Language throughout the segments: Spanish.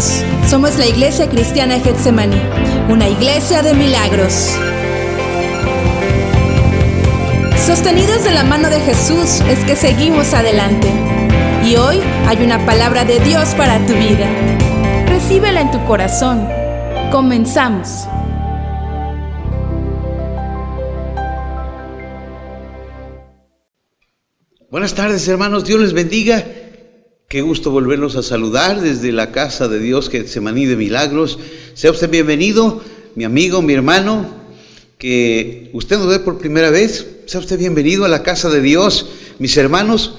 Dios, somos la Iglesia Cristiana Getsemaní, una iglesia de milagros. Sostenidos de la mano de Jesús es que seguimos adelante. Y hoy hay una palabra de Dios para tu vida. Recíbela en tu corazón. Comenzamos. Buenas tardes, hermanos, Dios les bendiga. Qué gusto volverlos a saludar desde la casa de Dios Getsemaní de Milagros. Sea usted bienvenido, mi amigo, mi hermano, que usted nos ve por primera vez. Sea usted bienvenido a la casa de Dios, mis hermanos.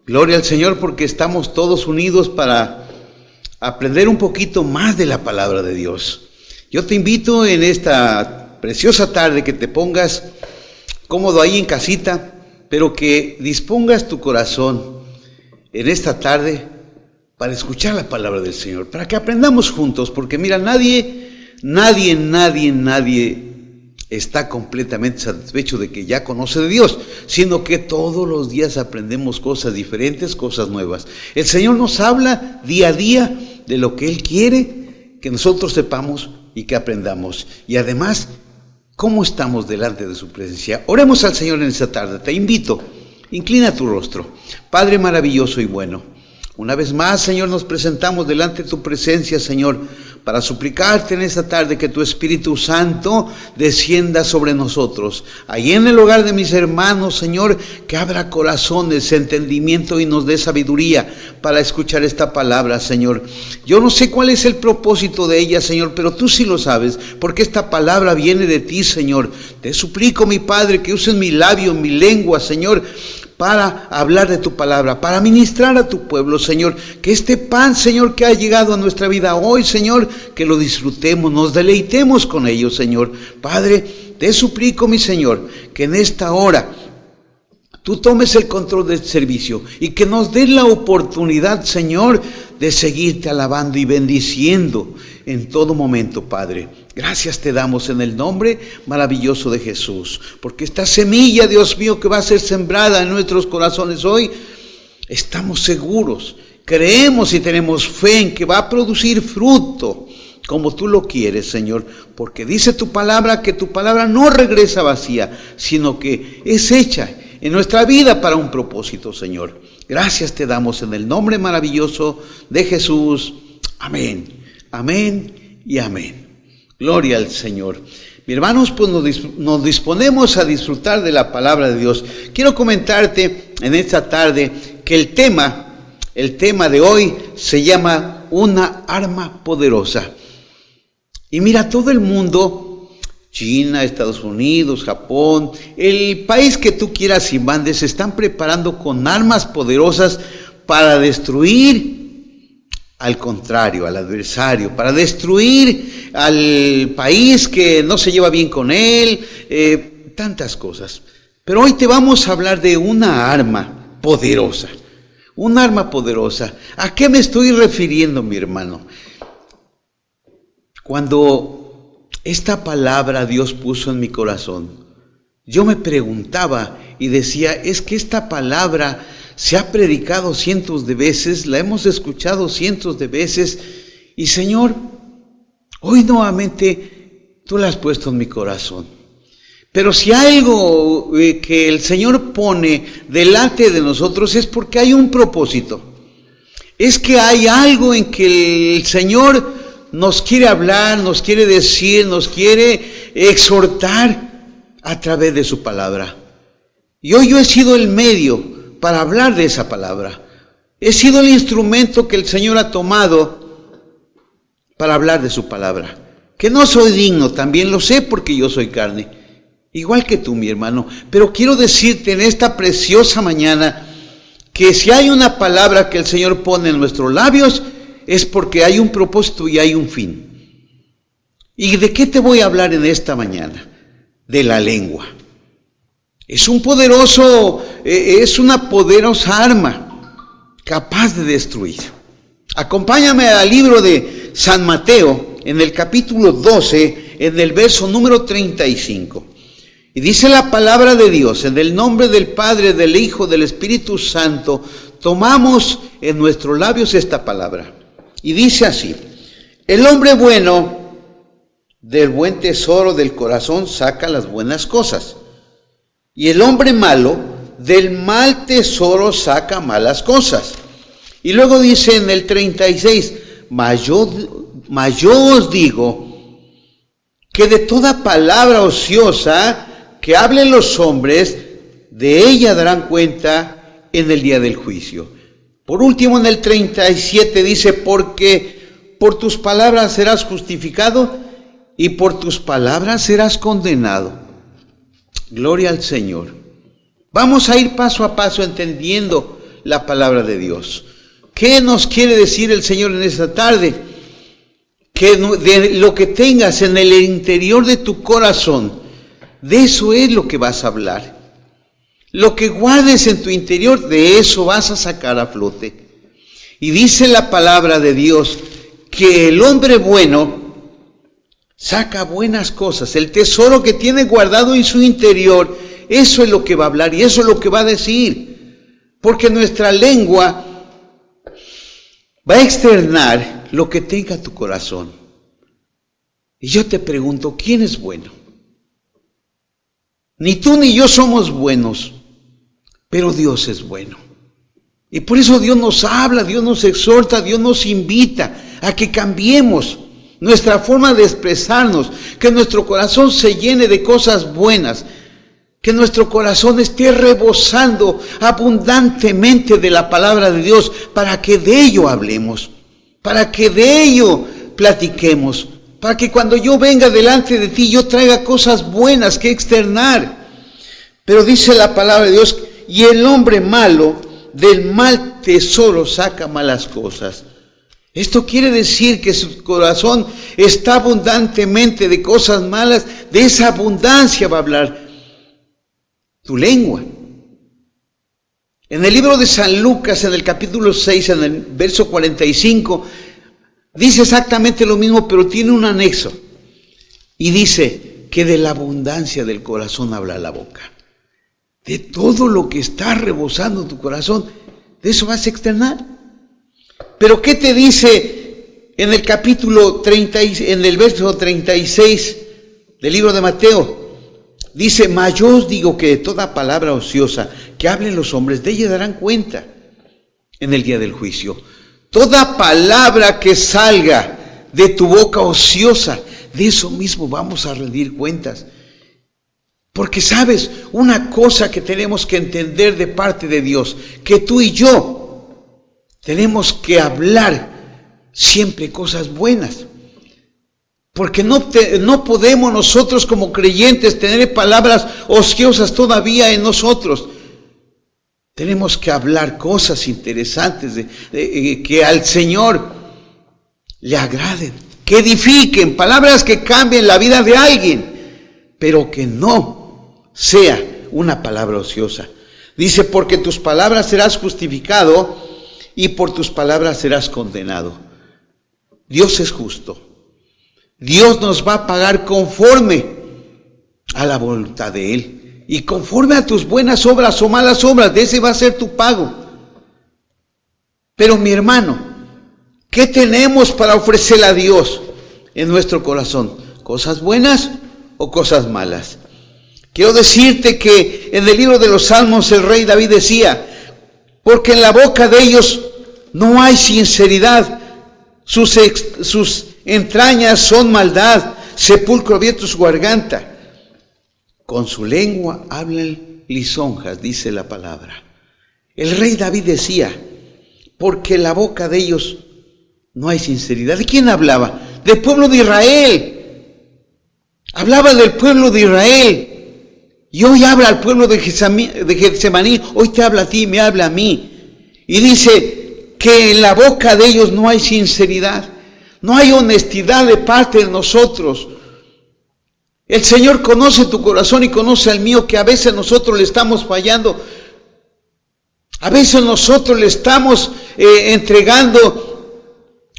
Gloria al Señor, porque estamos todos unidos para aprender un poquito más de la palabra de Dios. Yo te invito en esta preciosa tarde que te pongas cómodo ahí en casita, pero que dispongas tu corazón en esta tarde para escuchar la palabra del Señor, para que aprendamos juntos, porque mira, nadie está completamente satisfecho de que ya conoce de Dios, sino que todos los días aprendemos cosas diferentes, cosas nuevas. El Señor nos habla día a día de lo que Él quiere que nosotros sepamos y que aprendamos. Y además, ¿cómo estamos delante de su presencia? Oremos al Señor en esta tarde. Te invito, inclina tu rostro. Padre maravilloso y bueno, una vez más, Señor, nos presentamos delante de tu presencia, Señor, para suplicarte en esta tarde que tu Espíritu Santo descienda sobre nosotros. Ahí en el hogar de mis hermanos, Señor, que abra corazones, entendimiento y nos dé sabiduría para escuchar esta palabra, Señor. Yo no sé cuál es el propósito de ella, Señor, pero tú sí lo sabes, porque esta palabra viene de ti, Señor. Te suplico, mi Padre, que uses mi labio, mi lengua, Señor, para hablar de tu palabra, para ministrar a tu pueblo, Señor. Que este pan, Señor, que ha llegado a nuestra vida hoy, Señor, que lo disfrutemos, nos deleitemos con ello, Señor. Padre, te suplico, mi Señor, que en esta hora tú tomes el control del servicio y que nos des la oportunidad, Señor, de seguirte alabando y bendiciendo en todo momento, Padre. Gracias te damos en el nombre maravilloso de Jesús, porque esta semilla, Dios mío, que va a ser sembrada en nuestros corazones hoy, estamos seguros, creemos y tenemos fe en que va a producir fruto, como tú lo quieres, Señor, porque dice tu palabra que tu palabra no regresa vacía, sino que es hecha en nuestra vida para un propósito, Señor. Gracias te damos en el nombre maravilloso de Jesús. Amén, amén y amén. Gloria al Señor. Mis hermanos, pues nos disponemos a disfrutar de la palabra de Dios. Quiero comentarte en esta tarde que el tema de hoy se llama una arma poderosa. Y mira, todo el mundo, China, Estados Unidos, Japón, el país que tú quieras y mandes, se están preparando con armas poderosas para destruir al contrario, al adversario, para destruir al país que no se lleva bien con él, tantas cosas. Pero hoy te vamos a hablar de una arma poderosa, un arma poderosa. ¿A qué me estoy refiriendo, mi hermano? Cuando esta palabra Dios puso en mi corazón, yo me preguntaba y decía, es que esta palabra se ha predicado cientos de veces, la hemos escuchado cientos de veces, y Señor, hoy nuevamente tú la has puesto en mi corazón. Pero si hay algo que el Señor pone delante de nosotros es porque hay un propósito. Es que hay algo en que el Señor nos quiere hablar, nos quiere decir, nos quiere exhortar a través de su palabra. Y hoy yo he sido el medio para hablar de esa palabra. He sido el instrumento que el Señor ha tomado para hablar de su palabra. Que no soy digno, también lo sé porque yo soy carne, igual que tú, mi hermano. Pero quiero decirte en esta preciosa mañana que si hay una palabra que el Señor pone en nuestros labios, es porque hay un propósito y hay un fin. ¿Y de qué te voy a hablar en esta mañana? De la lengua. Es una poderosa arma capaz de destruir. Acompáñame al libro de San Mateo, en el capítulo 12, en el verso número 35. Y dice la palabra de Dios, en el nombre del Padre, del Hijo, del Espíritu Santo, tomamos en nuestros labios esta palabra. Y dice así: el hombre bueno del buen tesoro del corazón saca las buenas cosas, y el hombre malo del mal tesoro saca malas cosas. Y luego dice en el 36, mas yo os digo que de toda palabra ociosa que hablen los hombres, de ella darán cuenta en el día del juicio. Por último, en el 37 dice: porque por tus palabras serás justificado y por tus palabras serás condenado. Gloria al Señor. Vamos a ir paso a paso entendiendo la palabra de Dios. ¿Qué nos quiere decir el Señor en esta tarde? Que de lo que tengas en el interior de tu corazón, de eso es lo que vas a hablar. Lo que guardes en tu interior, de eso vas a sacar a flote. Y dice la palabra de Dios que el hombre bueno saca buenas cosas. El tesoro que tiene guardado en su interior, eso es lo que va a hablar y eso es lo que va a decir. Porque nuestra lengua va a externar lo que tenga tu corazón. Y yo te pregunto, ¿quién es bueno? Ni tú ni yo somos buenos, pero Dios es bueno. Y por eso Dios nos habla, Dios nos exhorta, Dios nos invita a que cambiemos nuestra forma de expresarnos, que nuestro corazón se llene de cosas buenas, que nuestro corazón esté rebosando abundantemente de la palabra de Dios, para que de ello hablemos, para que de ello platiquemos, para que cuando yo venga delante de ti yo traiga cosas buenas que externar. Pero dice la palabra de Dios: y el hombre malo del mal tesoro saca malas cosas. Esto quiere decir que su corazón está abundantemente de cosas malas. De esa abundancia va a hablar tu lengua. En el libro de San Lucas, en el capítulo 6, en el verso 45, dice exactamente lo mismo, pero tiene un anexo. Y dice que de la abundancia del corazón habla la boca. De todo lo que está rebosando tu corazón, de eso vas a externar. Pero ¿qué te dice en el capítulo 30, en el verso 36 del libro de Mateo? Dice: mas yo os digo que de toda palabra ociosa que hablen los hombres, de ella darán cuenta en el día del juicio. Toda palabra que salga de tu boca ociosa, de eso mismo vamos a rendir cuentas. Porque sabes, una cosa que tenemos que entender de parte de Dios, que tú y yo tenemos que hablar siempre cosas buenas. Porque no podemos nosotros como creyentes tener palabras ociosas todavía en nosotros. Tenemos que hablar cosas interesantes que al Señor le agraden, que edifiquen, palabras que cambien la vida de alguien, pero que no sea una palabra ociosa. Dice: porque tus palabras serás justificado y por tus palabras serás condenado. Dios es justo. Dios nos va a pagar conforme a la voluntad de Él. Y conforme a tus buenas obras o malas obras, de ese va a ser tu pago. Pero mi hermano, ¿qué tenemos para ofrecerle a Dios en nuestro corazón? ¿Cosas buenas o cosas malas? Quiero decirte que en el libro de los Salmos el rey David decía: porque en la boca de ellos no hay sinceridad, sus entrañas son maldad, sepulcro abierto su garganta. Con su lengua hablan lisonjas, dice la palabra. El rey David decía: porque en la boca de ellos no hay sinceridad. ¿De quién hablaba? Del pueblo de Israel. Hablaba del pueblo de Israel. Y hoy habla al pueblo de Getsemaní, hoy te habla a ti, me habla a mí. Y dice que en la boca de ellos no hay sinceridad, no hay honestidad de parte de nosotros. El Señor conoce tu corazón y conoce el mío, que a veces nosotros le estamos fallando. A veces nosotros le estamos entregando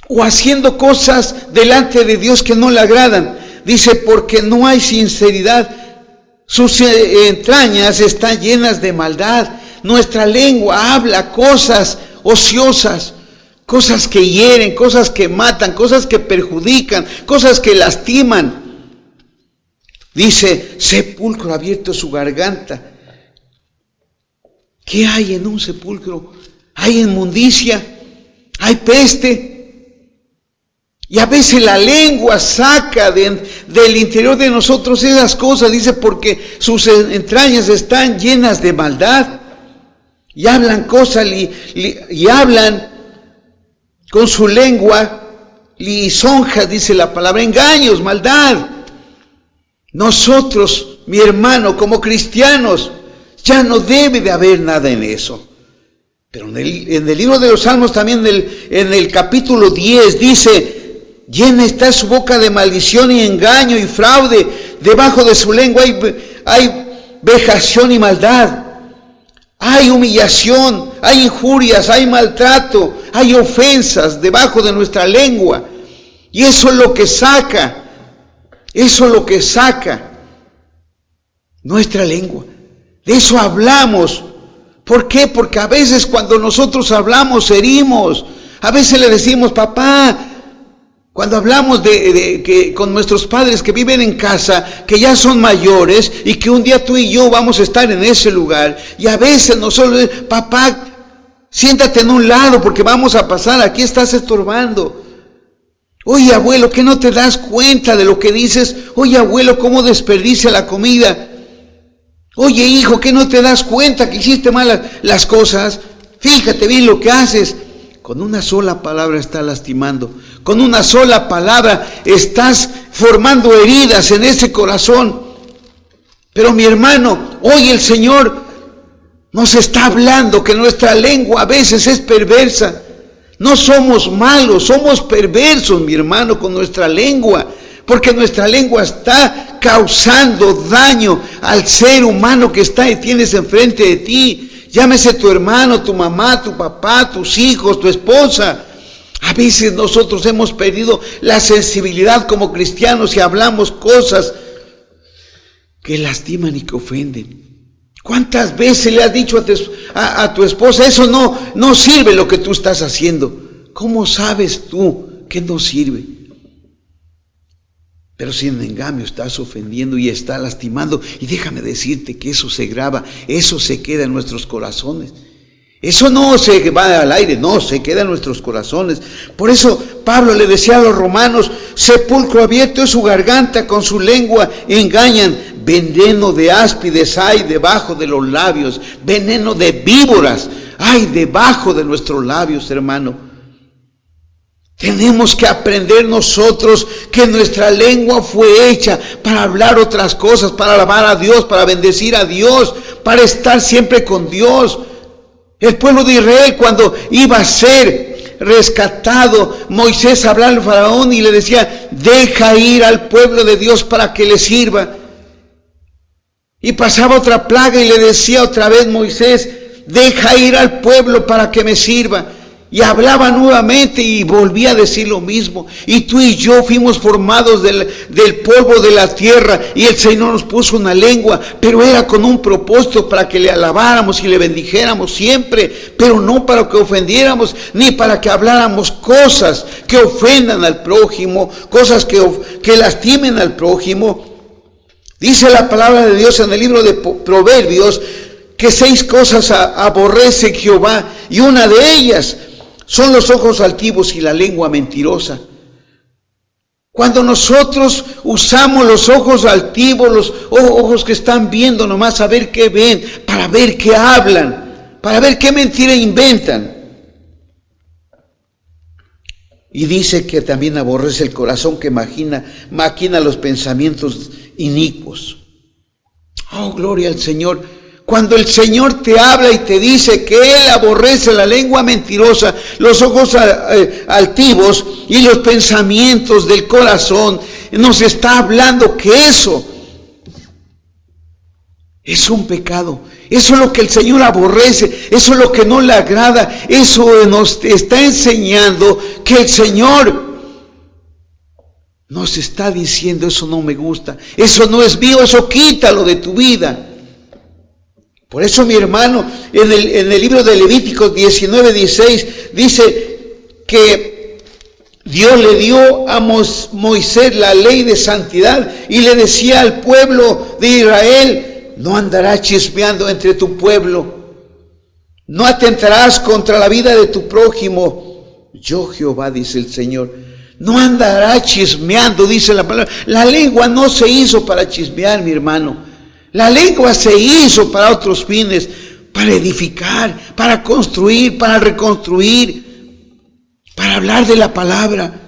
o haciendo cosas delante de Dios que no le agradan. Dice: porque no hay sinceridad, sus entrañas están llenas de maldad. Nuestra lengua habla cosas ociosas, cosas que hieren, cosas que matan, cosas que perjudican, cosas que lastiman. Dice, sepulcro abierto su garganta. ¿Qué hay en un sepulcro? Hay inmundicia, hay peste. Y a veces la lengua saca del interior de nosotros esas cosas, dice, porque sus entrañas están llenas de maldad. Y hablan cosas, y hablan con su lengua, lisonjas, dice la palabra, engaños, maldad. Nosotros, mi hermano, como cristianos, ya no debe de haber nada en eso. Pero en el libro de los Salmos también, en el capítulo 10, dice, llena está su boca de maldición y engaño y fraude, debajo de su lengua hay vejación y maldad. Hay humillación, hay injurias, hay maltrato, hay ofensas debajo de nuestra lengua. Y eso es lo que saca, nuestra lengua. De eso hablamos. ¿Por qué? Porque a veces cuando nosotros hablamos herimos. A veces le decimos, papá, cuando hablamos con nuestros padres que viven en casa, que ya son mayores y que un día tú y yo vamos a estar en ese lugar, y a veces nosotros, papá, siéntate en un lado porque vamos a pasar, aquí estás estorbando. Oye, abuelo, ¿qué no te das cuenta de lo que dices? Oye, abuelo, ¿cómo desperdicia la comida? Oye, hijo, ¿qué no te das cuenta que hiciste mal las cosas? Fíjate bien lo que haces. Con una sola palabra estás lastimando. Con una sola palabra estás formando heridas en ese corazón. Pero mi hermano, hoy el Señor nos está hablando que nuestra lengua a veces es perversa. No somos malos, somos perversos, mi hermano, con nuestra lengua. Porque nuestra lengua está causando daño al ser humano que está y tienes enfrente de ti. Llámese tu hermano, tu mamá, tu papá, tus hijos, tu esposa. A veces nosotros hemos perdido la sensibilidad como cristianos y hablamos cosas que lastiman y que ofenden. ¿Cuántas veces le has dicho a tu esposa, eso no sirve lo que tú estás haciendo? ¿Cómo sabes tú que no sirve? Pero si en engaño estás ofendiendo y estás lastimando, y déjame decirte que eso se graba, eso se queda en nuestros corazones. Eso no se va al aire, no, se queda en nuestros corazones. Por eso Pablo le decía a los romanos, sepulcro abierto es su garganta, con su lengua engañan, veneno de áspides hay debajo de los labios, veneno de víboras hay debajo de nuestros labios, hermano. Tenemos que aprender nosotros que nuestra lengua fue hecha para hablar otras cosas, para alabar a Dios, para bendecir a Dios, para estar siempre con Dios. El pueblo de Israel, cuando iba a ser rescatado, Moisés hablaba al faraón y le decía, deja ir al pueblo de Dios para que le sirva. Y pasaba otra plaga y le decía otra vez Moisés, deja ir al pueblo para que me sirva. Y hablaba nuevamente y volvía a decir lo mismo. Y tú y yo fuimos formados del polvo de la tierra, y el Señor nos puso una lengua, pero era con un propósito, para que le alabáramos y le bendijéramos siempre, pero no para que ofendiéramos, ni para que habláramos cosas que ofendan al prójimo, cosas que lastimen al prójimo. Dice la palabra de Dios en el libro de Proverbios que 6 cosas aborrece Jehová, y una de ellas son los ojos altivos y la lengua mentirosa. Cuando nosotros usamos los ojos altivos, los ojos que están viendo nomás a ver qué ven, para ver qué hablan, para ver qué mentira inventan. Y dice que también aborrece el corazón que maquina los pensamientos inicuos. Oh, gloria al Señor. Cuando el Señor te habla y te dice que Él aborrece la lengua mentirosa, los ojos altivos y los pensamientos del corazón, nos está hablando que eso es un pecado. Eso es lo que el Señor aborrece, eso es lo que no le agrada, eso nos está enseñando que el Señor nos está diciendo, eso no me gusta, eso no es mío, eso quítalo de tu vida. Por eso, mi hermano, en el libro de Levíticos 19:16 dice, que Dios le dio a Moisés la ley de santidad y le decía al pueblo de Israel: no andarás chismeando entre tu pueblo, no atentarás contra la vida de tu prójimo. Yo, Jehová, dice el Señor, no andarás chismeando, dice la palabra. La lengua no se hizo para chismear, mi hermano. La lengua se hizo para otros fines, para edificar, para construir, para reconstruir, para hablar de la palabra.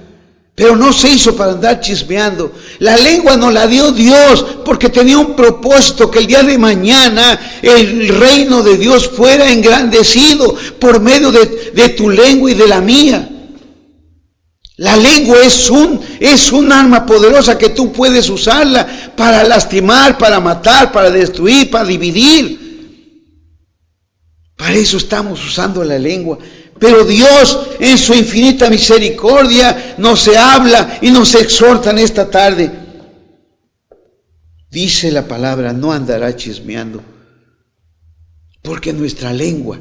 Pero no se hizo para andar chismeando. La lengua nos la dio Dios porque tenía un propósito, que el día de mañana el reino de Dios fuera engrandecido por medio de tu lengua y de la mía. La lengua es un arma poderosa que tú puedes usarla para lastimar, para matar, para destruir, para dividir. Para eso estamos usando la lengua. Pero Dios, en su infinita misericordia, nos habla y nos exhorta en esta tarde. Dice la palabra: no andará chismeando, porque nuestra lengua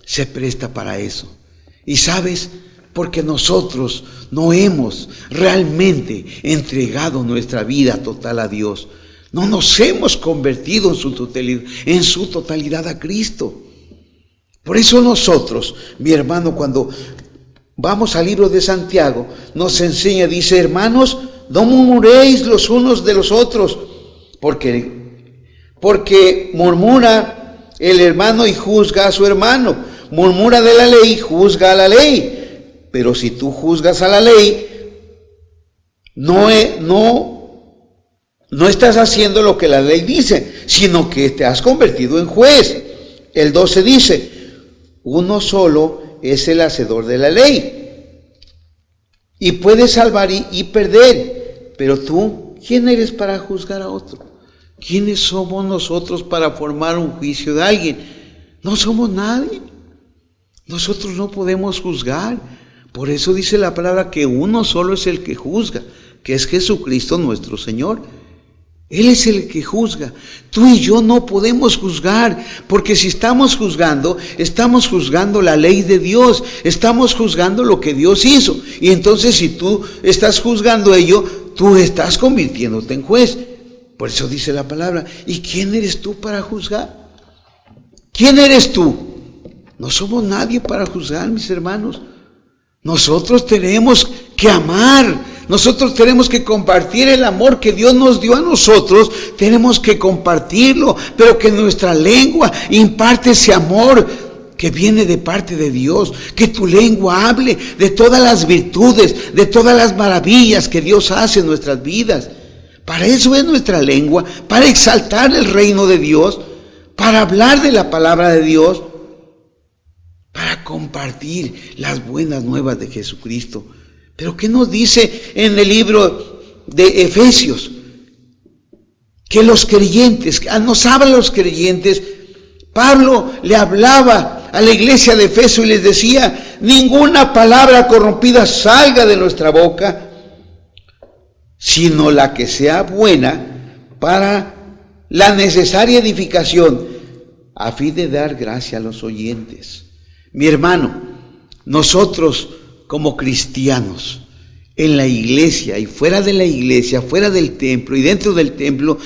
se presta para eso. Y sabes, porque nosotros no hemos realmente entregado nuestra vida total a Dios. No nos hemos convertido en su totalidad a Cristo. Por eso nosotros, mi hermano, cuando vamos al libro de Santiago, nos enseña, dice: hermanos, no murmuréis los unos de los otros, porque murmura el hermano y juzga a su hermano, murmura de la ley y juzga a la ley. Pero si tú juzgas a la ley, no estás haciendo lo que la ley dice, sino que te has convertido en juez. El 12 dice: uno solo es el hacedor de la ley, y puede salvar y perder. Pero tú, ¿quién eres para juzgar a otro? ¿Quiénes somos nosotros para formar un juicio de alguien? No somos nadie. Nosotros no podemos juzgar. Por eso dice la palabra que uno solo es el que juzga, que es Jesucristo nuestro Señor. Él es el que juzga. Tú y yo no podemos juzgar, porque si estamos juzgando la ley de Dios, estamos juzgando lo que Dios hizo. Y entonces, si tú estás juzgando ello, tú estás convirtiéndote en juez. Por eso dice la palabra: ¿y quién eres tú para juzgar? ¿Quién eres tú? No somos nadie para juzgar, mis hermanos. Nosotros tenemos que amar, nosotros tenemos que compartir el amor que Dios nos dio a nosotros, tenemos que compartirlo, pero que nuestra lengua imparte ese amor que viene de parte de Dios, que tu lengua hable de todas las virtudes, de todas las maravillas que Dios hace en nuestras vidas. Para eso es nuestra lengua, para exaltar el reino de Dios, para hablar de la palabra de Dios, para compartir las buenas nuevas de Jesucristo. Pero ¿qué nos dice en el libro de Efesios? Que los creyentes, nos hablan los creyentes. Pablo le hablaba a la iglesia de Efeso y les decía: ninguna palabra corrompida salga de nuestra boca, sino la que sea buena para la necesaria edificación, a fin de dar gracia a los oyentes. Mi hermano, nosotros como cristianos, en la iglesia y fuera de la iglesia, fuera del templo y dentro del templo,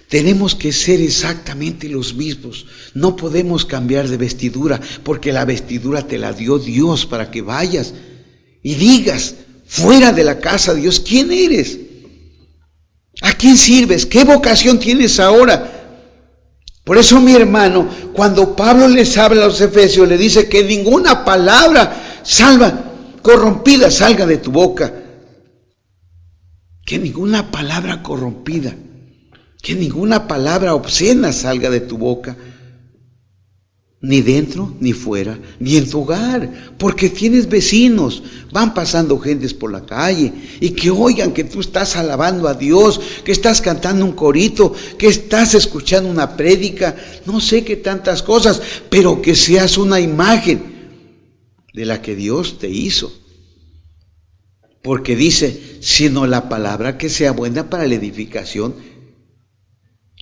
tenemos que ser exactamente los mismos. No podemos cambiar de vestidura, porque la vestidura te la dio Dios para que vayas y digas fuera de la casa de Dios: ¿quién eres? ¿A quién sirves? ¿Qué vocación tienes ahora? Por eso, mi hermano, cuando Pablo les habla a los efesios, le dice que ninguna palabra corrompida salga de tu boca. Que ninguna palabra corrompida, que ninguna palabra obscena salga de tu boca. Ni dentro, ni fuera, ni en tu hogar, porque tienes vecinos, van pasando gentes por la calle, y que oigan que tú estás alabando a Dios, que estás cantando un corito, que estás escuchando una prédica, no sé qué tantas cosas, pero que seas una imagen de la que Dios te hizo. Porque dice: sino la palabra que sea buena para la edificación,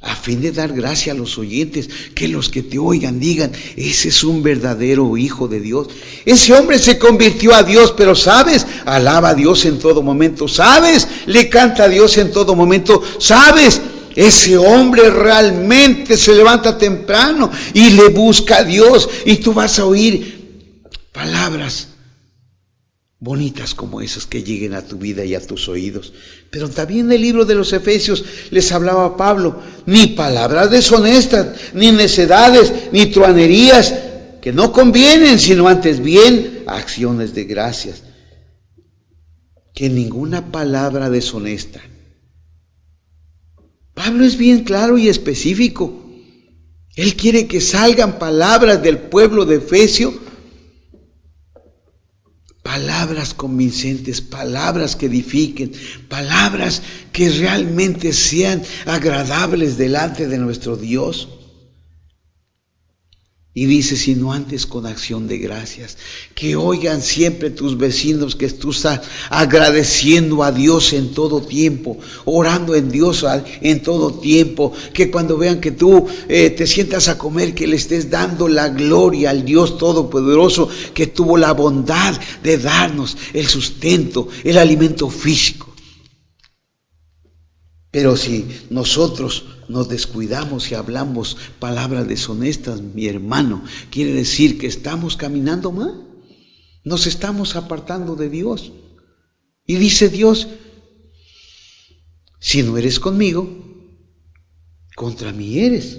a fin de dar gracia a los oyentes, que los que te oigan digan, ese es un verdadero hijo de Dios. Ese hombre se convirtió a Dios, pero ¿sabes? Alaba a Dios en todo momento, ¿sabes? Le canta a Dios en todo momento, ¿sabes? Ese hombre realmente se levanta temprano y le busca a Dios, y tú vas a oír palabras bonitas como esas que lleguen a tu vida y a tus oídos. Pero también en el libro de los Efesios les hablaba Pablo, ni palabras deshonestas, ni necedades, ni truanerías que no convienen, sino antes bien acciones de gracias. Que ninguna palabra deshonesta. Pablo es bien claro y específico. Él quiere que salgan palabras del pueblo de Efesio, palabras convincentes, palabras que edifiquen, palabras que realmente sean agradables delante de nuestro Dios. Y dice, sino antes con acción de gracias. Que oigan siempre tus vecinos que tú estás agradeciendo a Dios en todo tiempo, orando en Dios en todo tiempo. Que cuando vean que tú te sientas a comer, que le estés dando la gloria al Dios Todopoderoso, que tuvo la bondad de darnos el sustento, el alimento físico. Pero si nosotros nos descuidamos y hablamos palabras deshonestas, mi hermano, quiere decir que estamos caminando mal. Nos estamos apartando de Dios. Y dice Dios, si no eres conmigo, contra mí eres.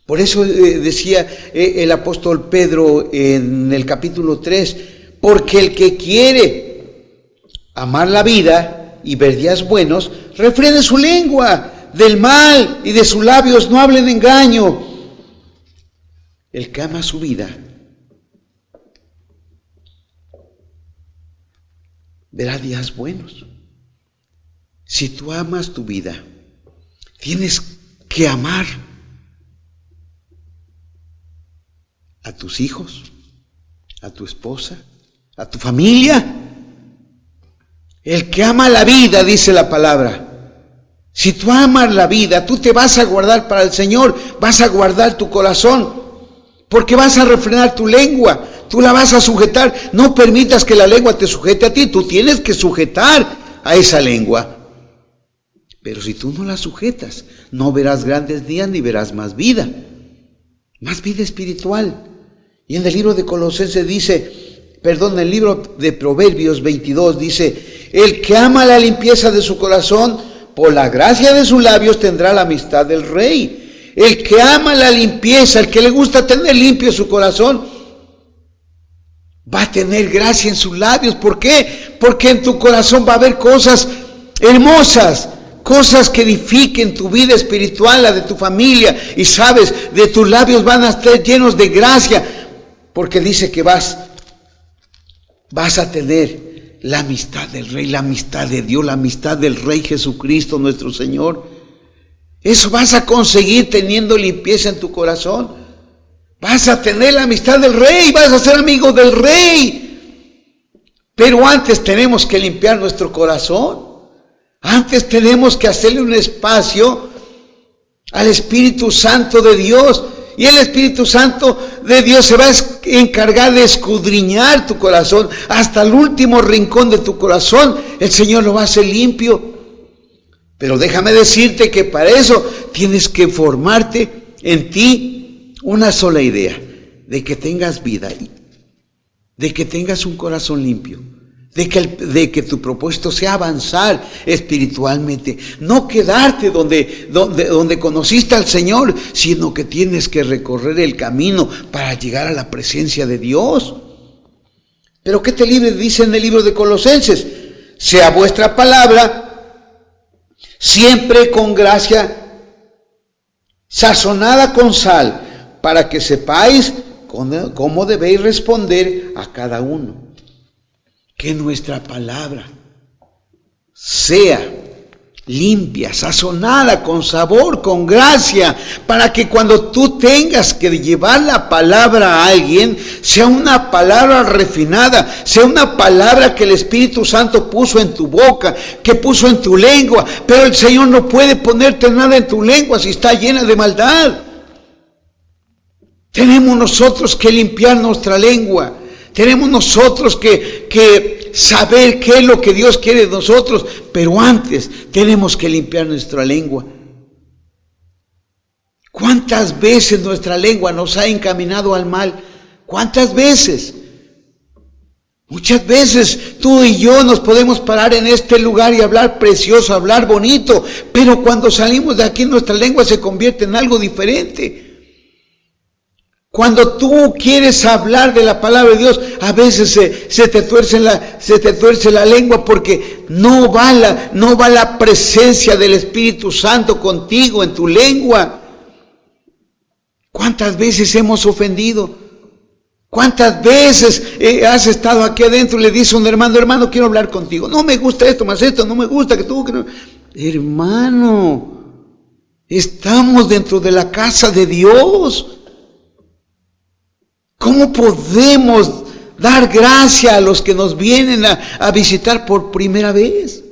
Por eso decía el apóstol Pedro en el capítulo 3, porque el que quiere amar la vida y ver días buenos, refrene su lengua del mal y de sus labios no hablen engaño. El que ama su vida verá días buenos. Si tú amas tu vida, tienes que amar a tus hijos, a tu esposa, a tu familia. El que ama la vida, dice la palabra. Si tú amas la vida, tú te vas a guardar para el Señor, vas a guardar tu corazón, porque vas a refrenar tu lengua, tú la vas a sujetar. No permitas que la lengua te sujete a ti, tú tienes que sujetar a esa lengua. Pero si tú no la sujetas, no verás grandes días ni verás más vida espiritual. Y en el libro de Colosenses dice, en el libro de Proverbios 22 dice, el que ama la limpieza de su corazón, por la gracia de sus labios tendrá la amistad del Rey. El que ama la limpieza, el que le gusta tener limpio su corazón, va a tener gracia en sus labios. ¿Por qué? Porque en tu corazón va a haber cosas hermosas, cosas que edifiquen tu vida espiritual, la de tu familia. Y sabes, de tus labios van a estar llenos de gracia, porque dice que vas a tener la amistad del Rey, la amistad de Dios, la amistad del Rey Jesucristo nuestro Señor. Eso vas a conseguir teniendo limpieza en tu corazón. Vas a tener la amistad del Rey, vas a ser amigo del Rey. Pero antes tenemos que limpiar nuestro corazón. Antes tenemos que hacerle un espacio al Espíritu Santo de Dios. Y el Espíritu Santo de Dios se va a encargar de escudriñar tu corazón hasta el último rincón de tu corazón. El Señor lo va a hacer limpio. Pero déjame decirte que para eso tienes que formarte en ti una sola idea, de que tengas vida, de que tengas un corazón limpio, de que tu propósito sea avanzar espiritualmente, no quedarte donde conociste al Señor, sino que tienes que recorrer el camino para llegar a la presencia de Dios. Pero ¿qué te dice en el libro de Colosenses? Sea vuestra palabra siempre con gracia, sazonada con sal, para que sepáis cómo debéis responder a cada uno. Que nuestra palabra sea limpia, sazonada, con sabor, con gracia, para que cuando tú tengas que llevar la palabra a alguien, sea una palabra refinada, sea una palabra que el Espíritu Santo puso en tu boca, que puso en tu lengua. Pero el Señor no puede ponerte nada en tu lengua si está llena de maldad. Tenemos nosotros que limpiar nuestra lengua. Tenemos nosotros que saber qué es lo que Dios quiere de nosotros, pero antes tenemos que limpiar nuestra lengua. ¿Cuántas veces nuestra lengua nos ha encaminado al mal? ¿Cuántas veces? Muchas veces tú y yo nos podemos parar en este lugar y hablar precioso, hablar bonito, pero cuando salimos de aquí nuestra lengua se convierte en algo diferente. Cuando tú quieres hablar de la palabra de Dios, a veces se te tuerce la lengua porque no va la presencia del Espíritu Santo contigo en tu lengua. ¿Cuántas veces hemos ofendido? ¿Cuántas veces has estado aquí adentro y le dices a un hermano, quiero hablar contigo? No me gusta esto, más esto, no me gusta que tú... Hermano, estamos dentro de la casa de Dios. ¿Cómo podemos dar gracia a los que nos vienen a visitar por primera vez?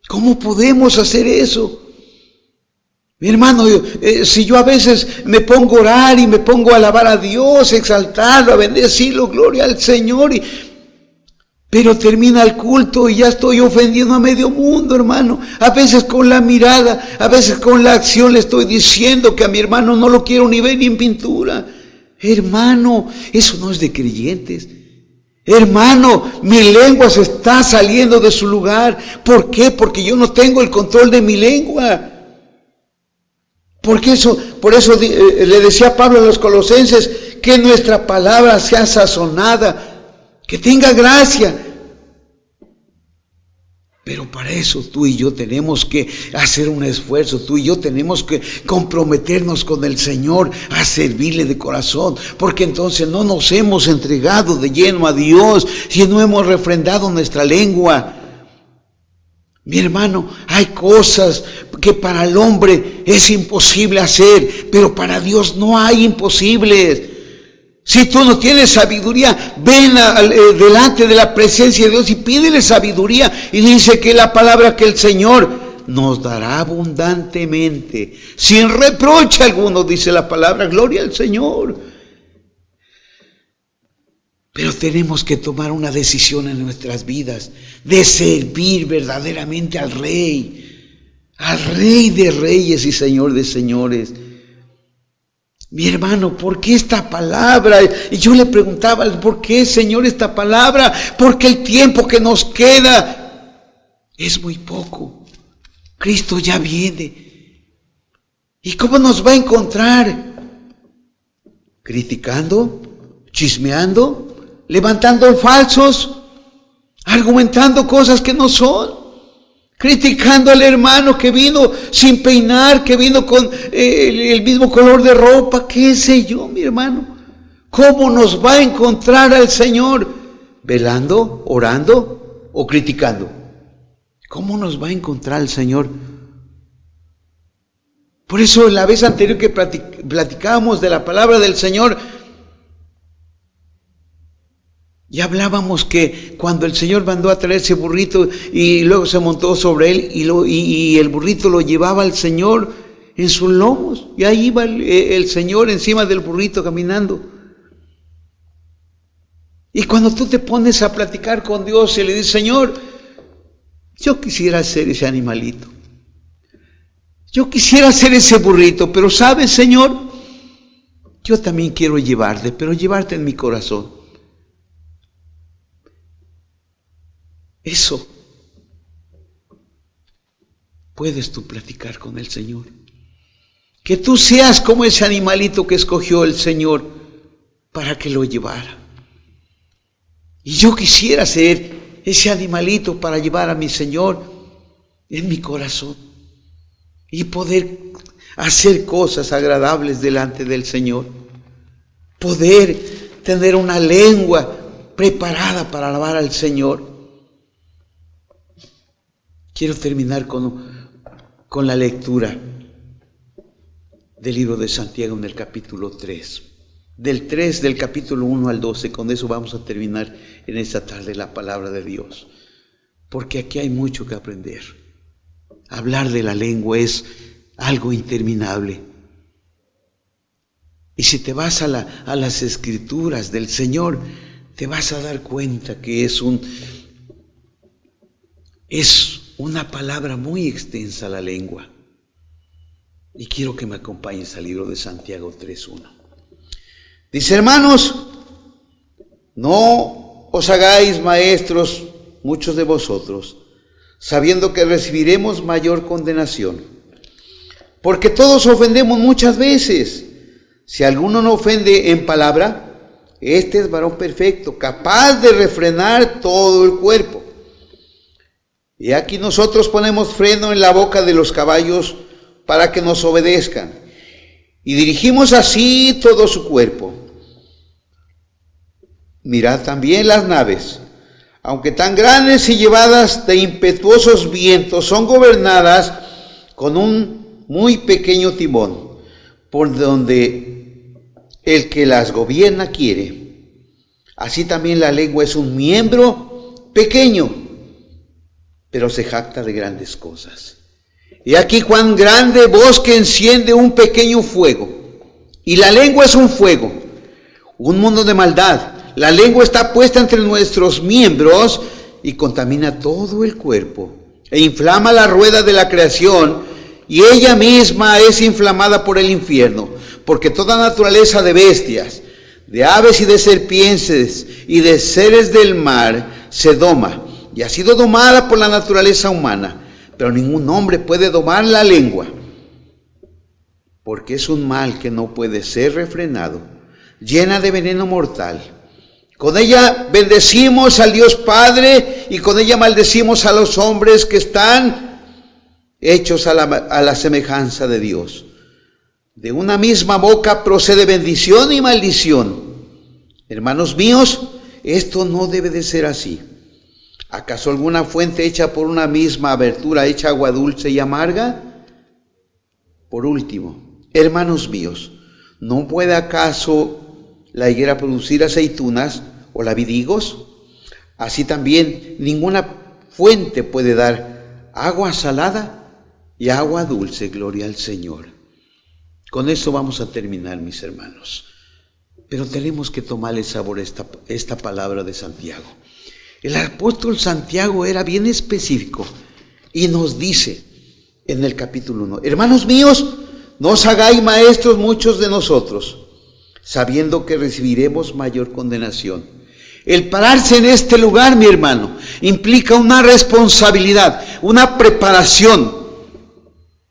¿Cómo podemos hacer eso? Mi hermano, si yo a veces me pongo a orar y me pongo a alabar a Dios, exaltarlo, a bendecirlo, gloria al Señor, pero termina el culto y ya estoy ofendiendo a medio mundo, hermano. A veces con la mirada, a veces con la acción le estoy diciendo que a mi hermano no lo quiero ni ver ni en pintura. Hermano, eso no es de creyentes. Hermano, mi lengua se está saliendo de su lugar. ¿Por qué? Porque yo no tengo el control de mi lengua. Por eso le decía Pablo a los Colosenses que nuestra palabra sea sazonada, que tenga gracia. Pero para eso tú y yo tenemos que hacer un esfuerzo, tú y yo tenemos que comprometernos con el Señor a servirle de corazón, porque entonces no nos hemos entregado de lleno a Dios si no hemos refrendado nuestra lengua. Mi hermano, hay cosas que para el hombre es imposible hacer, pero para Dios no hay imposibles. Si tú no tienes sabiduría, ven delante de la presencia de Dios y pídele sabiduría. Y dice que la palabra que el Señor nos dará abundantemente, sin reproche alguno, dice la palabra, gloria al Señor. Pero tenemos que tomar una decisión en nuestras vidas de servir verdaderamente al Rey de Reyes y Señor de Señores. Mi hermano, ¿por qué esta palabra? Y yo le preguntaba, ¿por qué, Señor, esta palabra? Porque el tiempo que nos queda es muy poco. Cristo ya viene. ¿Y cómo nos va a encontrar? ¿Criticando? ¿Chismeando? ¿Levantando falsos? ¿Argumentando cosas que no son? Criticando al hermano que vino sin peinar, que vino con el mismo color de ropa, qué sé yo, mi hermano. ¿Cómo nos va a encontrar al Señor? ¿Velando, orando o criticando? ¿Cómo nos va a encontrar el Señor? Por eso la vez anterior que platicábamos de la palabra del Señor, y hablábamos que cuando el Señor mandó a traer ese burrito y luego se montó sobre él y el burrito lo llevaba al Señor en sus lomos, y ahí iba el Señor encima del burrito caminando. Y cuando tú te pones a platicar con Dios y le dices, Señor, yo quisiera ser ese animalito, yo quisiera ser ese burrito, pero ¿sabes, Señor? Yo también quiero llevarte, pero llevarte en mi corazón. Eso puedes tú platicar con el Señor. Que tú seas como ese animalito que escogió el Señor para que lo llevara. Y yo quisiera ser ese animalito para llevar a mi Señor en mi corazón y poder hacer cosas agradables delante del Señor. Poder tener una lengua preparada para alabar al Señor. Quiero terminar con con la lectura del libro de Santiago en el capítulo 3. Del capítulo 1 al 12, con eso vamos a terminar en esta tarde la palabra de Dios. Porque aquí hay mucho que aprender. Hablar de la lengua es algo interminable. Y si te vas a las escrituras del Señor, te vas a dar cuenta que es una palabra muy extensa la lengua. Y quiero que me acompañes al libro de Santiago 3:1. Dice: hermanos, no os hagáis maestros muchos de vosotros, sabiendo que recibiremos mayor condenación. Porque todos ofendemos muchas veces. Si alguno no ofende en palabra, este es varón perfecto, capaz de refrenar todo el cuerpo. Y aquí nosotros ponemos freno en la boca de los caballos para que nos obedezcan, y dirigimos así todo su cuerpo. Mirad también las naves, aunque tan grandes y llevadas de impetuosos vientos, son gobernadas con un muy pequeño timón, por donde el que las gobierna quiere. Así también la lengua es un miembro pequeño, pero se jacta de grandes cosas. Y aquí cuán grande bosque enciende un pequeño fuego. Y la lengua es un fuego, un mundo de maldad. La lengua está puesta entre nuestros miembros y contamina todo el cuerpo, e inflama la rueda de la creación, y ella misma es inflamada por el infierno. Porque toda naturaleza de bestias, de aves y de serpientes y de seres del mar se doma, y ha sido domada por la naturaleza humana. Pero ningún hombre puede domar la lengua, porque es un mal que no puede ser refrenado, llena de veneno mortal. Con ella bendecimos al Dios Padre, y con ella maldecimos a los hombres que están hechos a la semejanza de Dios. De una misma boca procede bendición y maldición. Hermanos míos, esto no debe de ser así. ¿Acaso alguna fuente hecha por una misma abertura echa agua dulce y amarga? Por último, hermanos míos, ¿no puede acaso la higuera producir aceitunas o la vid higos? Así también ninguna fuente puede dar agua salada y agua dulce. Gloria al Señor. Con esto vamos a terminar, mis hermanos. Pero tenemos que tomarle sabor a esta palabra de Santiago. El apóstol Santiago era bien específico y nos dice en el capítulo 1: hermanos míos, no os hagáis maestros muchos de nosotros, sabiendo que recibiremos mayor condenación. El pararse en este lugar, mi hermano, implica una responsabilidad, una preparación.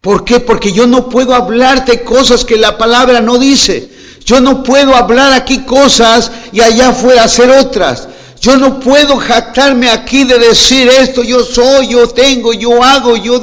¿Por qué? Porque yo no puedo hablarte cosas que la palabra no dice. Yo no puedo hablar aquí cosas y allá afuera hacer otras. Yo no puedo jactarme aquí de decir esto, yo soy, yo tengo, yo hago, yo...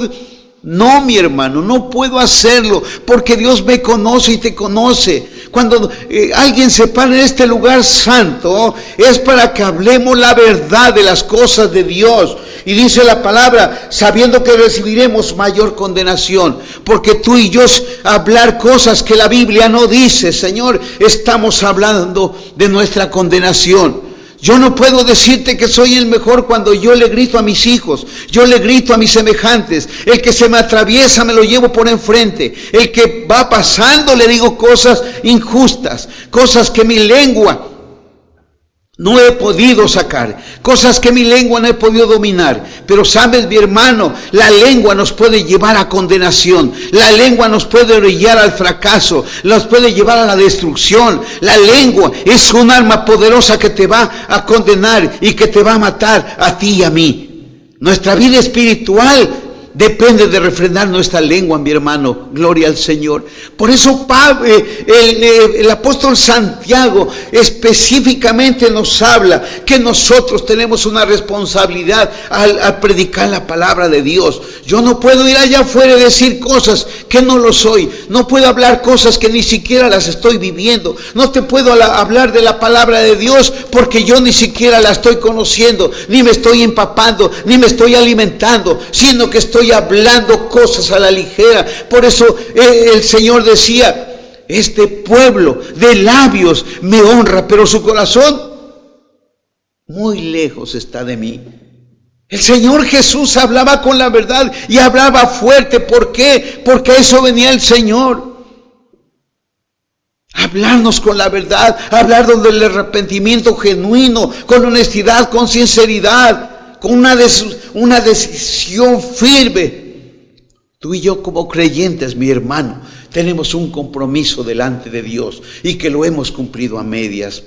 No, mi hermano, no puedo hacerlo, porque Dios me conoce y te conoce. Cuando alguien se para en este lugar santo, es para que hablemos la verdad de las cosas de Dios. Y dice la palabra, sabiendo que recibiremos mayor condenación, porque tú y yo hablar cosas que la Biblia no dice, Señor, estamos hablando de nuestra condenación. Yo no puedo decirte que soy el mejor cuando yo le grito a mis hijos, yo le grito a mis semejantes. El que se me atraviesa me lo llevo por enfrente. El que va pasando le digo cosas injustas, cosas que mi lengua no he podido sacar, cosas que mi lengua no he podido dominar. Pero sabes, mi hermano, la lengua nos puede llevar a condenación, la lengua nos puede orillar al fracaso, nos puede llevar a la destrucción. La lengua es un arma poderosa que te va a condenar y que te va a matar a ti y a mí. Nuestra vida espiritual depende de refrenar nuestra lengua, mi hermano. Gloria al Señor. Por eso el apóstol Santiago específicamente nos habla que nosotros tenemos una responsabilidad al predicar la palabra de Dios. Yo no puedo ir allá afuera y decir cosas que no lo soy. No puedo hablar cosas que ni siquiera las estoy viviendo. No te puedo hablar de la palabra de Dios porque yo ni siquiera la estoy conociendo, ni me estoy empapando, ni me estoy alimentando, sino que estoy estoy hablando cosas a la ligera. Por eso el Señor decía, este pueblo de labios me honra, pero su corazón muy lejos está de mí. El Señor Jesús hablaba con la verdad y hablaba fuerte. ¿Por qué? Porque a eso venía el Señor. Hablarnos con la verdad, hablar donde el arrepentimiento genuino, con honestidad, con sinceridad, con una decisión firme. Tú y yo como creyentes, mi hermano, tenemos un compromiso delante de Dios y que lo hemos cumplido a medias.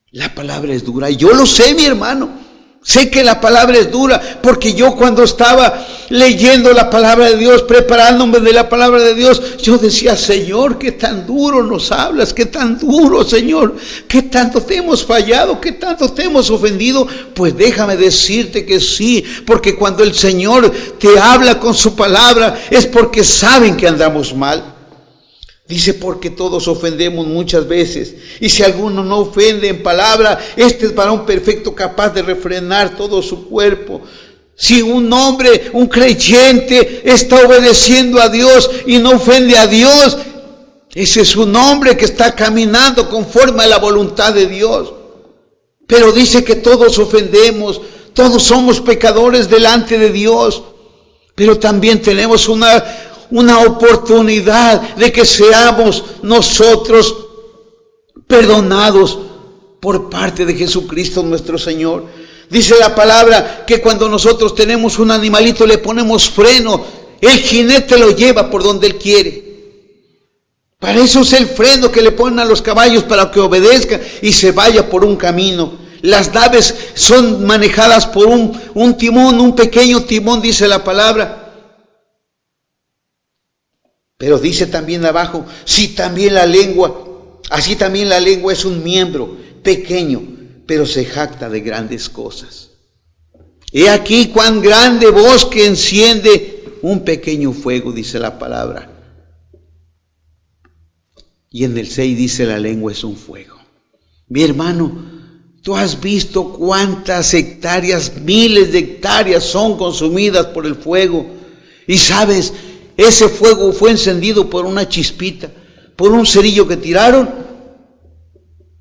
La palabra es dura, y yo lo sé, mi hermano. Sé que la palabra es dura, porque yo cuando estaba leyendo la palabra de Dios, preparándome de la palabra de Dios, yo decía, Señor, qué tan duro nos hablas, qué tan duro, Señor, qué tanto te hemos fallado, qué tanto te hemos ofendido. Pues déjame decirte que sí, porque cuando el Señor te habla con su palabra, es porque saben que andamos mal. Dice, porque todos ofendemos muchas veces, y si alguno no ofende en palabra, este es varón perfecto, capaz de refrenar todo su cuerpo. Si un hombre, un creyente, está obedeciendo a Dios y no ofende a Dios, ese es un hombre que está caminando conforme a la voluntad de Dios. Pero dice que todos ofendemos, todos somos pecadores delante de Dios, pero también tenemos una oportunidad de que seamos nosotros perdonados por parte de Jesucristo nuestro Señor. Dice la palabra que cuando nosotros tenemos un animalito le ponemos freno, el jinete lo lleva por donde él quiere. Para eso es el freno que le ponen a los caballos, para que obedezcan y se vaya por un camino. Las naves son manejadas por un timón, un pequeño timón, dice la palabra. Pero dice también abajo, así también la lengua es un miembro pequeño, pero se jacta de grandes cosas. He aquí cuán grande bosque enciende un pequeño fuego, dice la palabra. Y en el 6 dice, la lengua es un fuego. Mi hermano, tú has visto cuántas hectáreas, miles de hectáreas son consumidas por el fuego. Y sabes, ese fuego fue encendido por una chispita, por un cerillo que tiraron.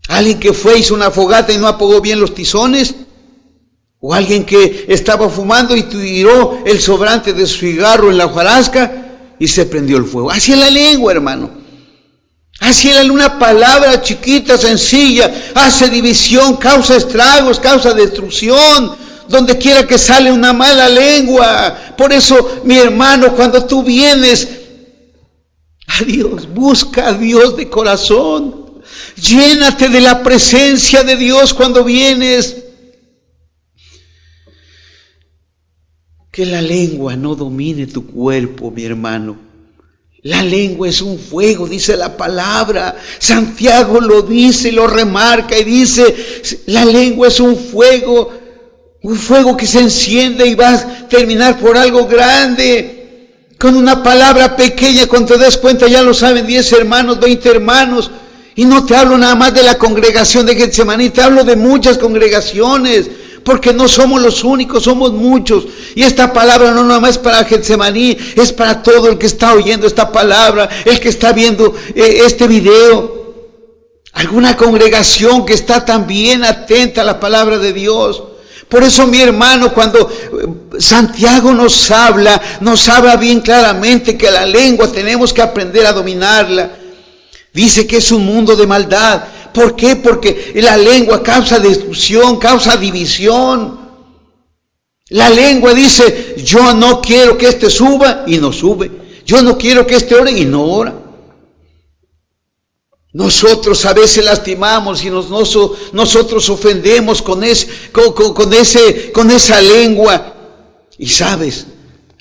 Alguien que hizo una fogata y no apagó bien los tizones. O alguien que estaba fumando y tiró el sobrante de su cigarro en la hojarasca y se prendió el fuego. Así es la lengua, hermano. Así es una palabra chiquita, sencilla, hace división, causa estragos, causa destrucción. Donde quiera que sale una mala lengua. Por eso, mi hermano, cuando tú vienes a Dios, busca a Dios de corazón. Llénate de la presencia de Dios cuando vienes. Que la lengua no domine tu cuerpo, mi hermano. La lengua es un fuego, dice la palabra. Santiago lo dice, lo remarca y dice, la lengua es un fuego que se enciende y va a terminar por algo grande. Con una palabra pequeña, cuando te des cuenta, ya lo saben 10 hermanos, 20 hermanos. Y no te hablo nada más de la congregación de Getsemaní, te hablo de muchas congregaciones, porque no somos los únicos, somos muchos. Y esta palabra no nada más es para Getsemaní, es para todo el que está oyendo esta palabra, el que está viendo este video. Alguna congregación que está también atenta a la palabra de Dios. Por eso, mi hermano, cuando Santiago nos habla bien claramente que la lengua tenemos que aprender a dominarla. Dice que es un mundo de maldad. ¿Por qué? Porque la lengua causa destrucción, causa división. La lengua dice, yo no quiero que este suba y no sube. Yo no quiero que este ore y no ora. Nosotros a veces lastimamos y nosotros ofendemos con esa lengua. Y sabes,